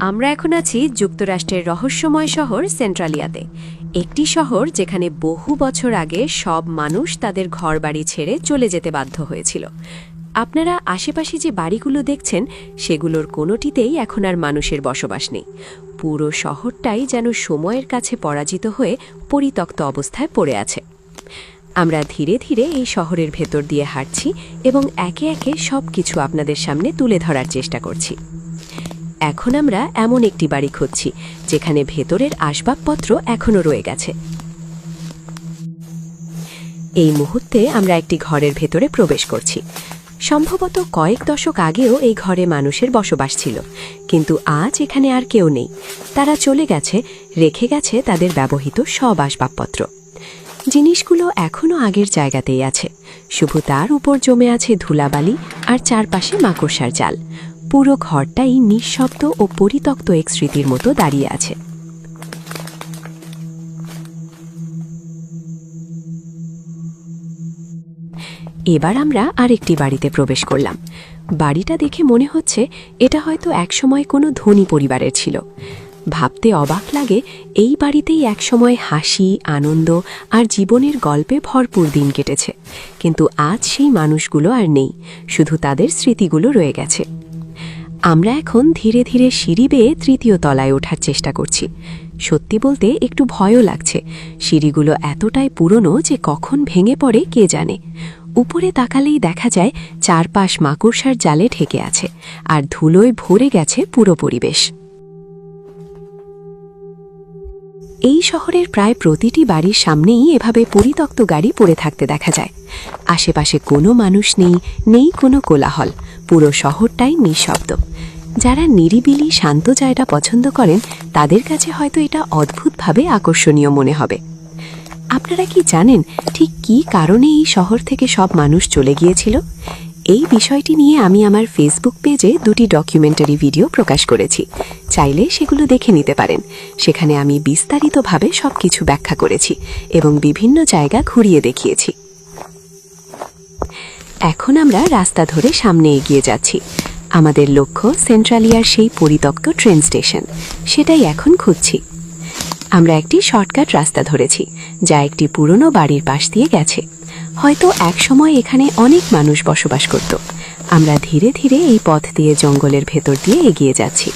আমরা এখন আছি যুক্তরাষ্ট্রের রহস্যময় শহর সেন্ট্রালিয়াতে, একটি শহর যেখানে বহু বছর আগে সব মানুষ তাদের ঘরবাড়ি ছেড়ে চলে যেতে বাধ্য হয়েছিল। আপনারা আশেপাশে যে বাড়িগুলো দেখছেন সেগুলোর কোনোটিতেই এখন আর মানুষের বসবাস নেই। পুরো শহরটাই যেন সময়ের কাছে পরাজিত হয়ে পরিত্যক্ত অবস্থায় পড়ে আছে। আমরা ধীরে ধীরে এই শহরের ভেতর দিয়ে হাঁটছি এবং একে একে সব কিছু আপনাদের সামনে তুলে ধরার চেষ্টা করছি। এখন আমরা এমন একটি বাড়ি খুঁজছি যেখানে ভেতরের আসবাবপত্র এখনও রয়ে গেছে। এই মুহূর্তে আমরা একটি ঘরের ভেতরে প্রবেশ করছি। সম্ভবত কয়েক দশক আগেও এই ঘরে মানুষের বসবাস ছিল, কিন্তু আজ এখানে আর কেউ নেই। তারা চলে গেছে, রেখে গেছে তাদের ব্যবহৃত সব আসবাবপত্র। জিনিসগুলো এখনও আগের জায়গাতেই আছে, শুধু তার উপর জমে আছে ধুলাবালি আর চারপাশে মাকড়সার জাল। পুরো ঘরটাই নিঃশব্দ ও পরিত্যক্ত এক স্মৃতির মতো দাঁড়িয়ে আছে। এবার আমরা আরেকটি বাড়িতে প্রবেশ করলাম। বাড়িটা দেখে মনে হচ্ছে এটা হয়তো একসময় কোনো ধনী পরিবারের ছিল। ভাবতে অবাক লাগে, এই বাড়িতেই একসময় হাসি, আনন্দ আর জীবনের গল্পে ভরপুর দিন কেটেছে, কিন্তু আজ সেই মানুষগুলো আর নেই, শুধু তাদের স্মৃতিগুলো রয়ে গেছে। আমরা এখন ধীরে ধীরে সিঁড়ি বেয়ে তৃতীয় তলায় ওঠার চেষ্টা করছি। সত্যি বলতে একটু ভয়ও লাগছে। সিঁড়িগুলো এতটাই পুরনো যে কখন ভেঙে পড়ে কে জানে। উপরে তাকালেই দেখা যায় চারপাশ মাকড়সার জালে ঢেকে আছে আর ধুলোয় ভরে গেছে পুরো পরিবেশ। এই শহরের প্রায় প্রতিটি বাড়ির সামনেই এভাবে পরিত্যক্ত গাড়ি পড়ে থাকতে দেখা যায়। আশেপাশে কোনো মানুষ নেই, নেই কোনো কোলাহল। পুরো শহরটাই নিঃশব্দ। যারা নিরিবিলি শান্ত জায়গা পছন্দ করেন তাদের কাছে হয়তো এটা অদ্ভুতভাবে আকর্ষণীয় মনে হবে। আপনারা কি জানেন ঠিক কী কারণে এই শহর থেকে সব মানুষ চলে গিয়েছিল? এই বিষয়টি নিয়ে আমি আমার ফেসবুক পেজে দুটি ডকুমেন্টারি ভিডিও প্রকাশ করেছি, চাইলে সেগুলো দেখে নিতে পারেন। সেখানে আমি বিস্তারিতভাবে সবকিছু ব্যাখ্যা করেছি এবং বিভিন্ন জায়গা ঘুরিয়ে দেখিয়েছি। এখন আমরা রাস্তা ধরে সামনে এগিয়ে যাচ্ছি। আমাদের লক্ষ্য সেন্ট্রালিয়ার সেই পরিত্যক্ত ট্রেন স্টেশন, সেটাই এখন খুঁজছি। আমরা একটি শর্টকাট রাস্তা ধরেছি যা একটি পুরনো বাড়ির পাশ দিয়ে গেছে। হয়তো একসময় এখানে অনেক মানুষ বসবাস করত। আমরা ধীরে ধীরে এই পথ দিয়ে জঙ্গলের ভেতর দিয়ে এগিয়ে যাচ্ছি।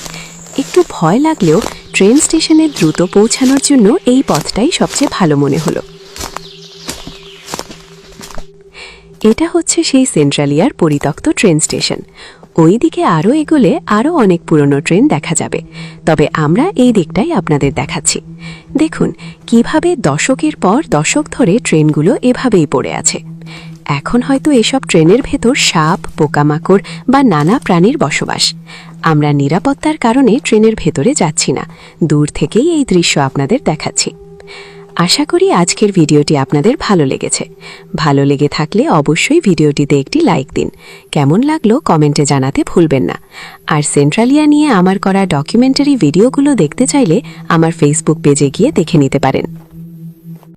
একটু ভয় লাগলেও ট্রেন স্টেশনে দ্রুত পৌঁছানোর জন্য এই পথটাই সবচেয়ে ভালো মনে হলো। এটা হচ্ছে সেই সেন্ট্রালিয়ার পরিত্যক্ত ট্রেন স্টেশন। ওই দিকে আরও এগোলে আরও অনেক পুরনো ট্রেন দেখা যাবে, তবে আমরা এই দিকটাই আপনাদের দেখাচ্ছি। দেখুন কিভাবে দশকের পর দশক ধরে ট্রেনগুলো এভাবেই পড়ে আছে। এখন হয়তো এসব ট্রেনের ভেতর সাপ, পোকামাকড় বা নানা প্রাণীর বসবাস। আমরা নিরাপত্তার কারণে ট্রেনের ভেতরে যাচ্ছি না, দূর থেকেই এই দৃশ্য আপনাদের দেখাচ্ছি। আশা করি আজকের ভিডিওটি আপনাদের ভালো লেগেছে। ভালো লেগে থাকলে অবশ্যই ভিডিওটিতে একটি লাইক দিন। কেমন লাগলো কমেন্টে জানাতে ভুলবেন না। আর সেন্ট্রালিয়া নিয়ে আমার করা ডকুমেন্টারি ভিডিওগুলো দেখতে চাইলে আমার ফেসবুক পেজে গিয়ে দেখে নিতে পারেন।